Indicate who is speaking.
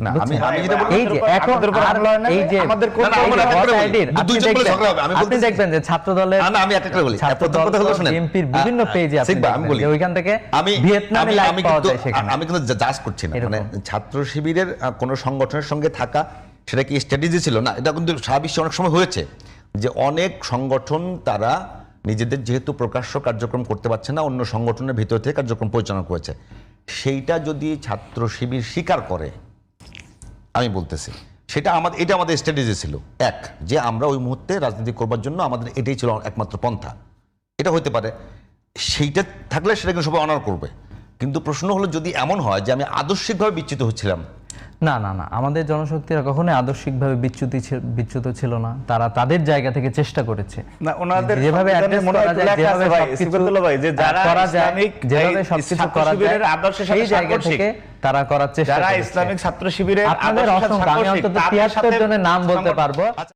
Speaker 1: না আমি যেটা বলি
Speaker 2: এই যে এখন এই যে আমাদের আপনি দেখবেন যে ছাত্র দলের
Speaker 1: আমি একটা করে বলি
Speaker 2: ছাত্র দল হলো বিএনপির বিভিন্ন পেজে আপনি
Speaker 1: আমি বলি
Speaker 2: ওইখান থেকে ভিয়েতনামে লাইভ পাওয়া যায় সেখানে।
Speaker 1: আমি কিন্তু জাজ করছি না, মানে ছাত্র শিবিরের কোন সংগঠনের সঙ্গে থাকা সেটা কি স্ট্র্যাটেজি ছিল না, এটা কিন্তু সারা বিশ্বে অনেক সময় হয়েছে যে অনেক সংগঠন তারা নিজেদের যেহেতু প্রকাশ্য কার্যক্রম করতে পারছে না অন্য সংগঠনের ভিতর থেকে কার্যক্রম পরিচালনা করেছে। সেইটা যদি ছাত্র শিবির স্বীকার করে, আমি বলতেছি এটা আমাদের স্ট্র্যাটেজি ছিল, এক যে আমরা ওই মুহূর্তে রাজনীতি করবার জন্য আমাদের এটাই ছিল একমাত্র পন্থা। এটা হতে পারে, সেইটা থাকলে সেটা কিন্তু সবাই অনার করবে। কিন্তু প্রশ্ন হলো যদি এমন হয় যে আমি আদর্শিকভাবে বিচ্যুত হচ্ছিলাম।
Speaker 2: না না না, আমাদের জনশক্তিরা কখনোই আদর্শিকভাবে বিচ্যুত ছিল না, তারা তাদের জায়গা থেকে চেষ্টা করেছে।
Speaker 3: না ওনাদের
Speaker 2: যেভাবে অ্যাড্রেস করা যায়, যেভাবে
Speaker 3: সিফাতুল্লাহ ভাই যে যারা
Speaker 2: করা যায়,
Speaker 3: ইসলামিক
Speaker 2: যেভাবে সবকিছু করা যায়
Speaker 3: আদর্শের
Speaker 2: সেই
Speaker 3: সাথে
Speaker 2: জায়গা থেকে তারা করার চেষ্টা
Speaker 3: যারা
Speaker 2: করেছে।
Speaker 3: ইসলামিক ছাত্র শিবিরের
Speaker 2: আপনাদের অসংখ্য, আমি অন্তত ৭৩ জনের নাম বলতে পারবো।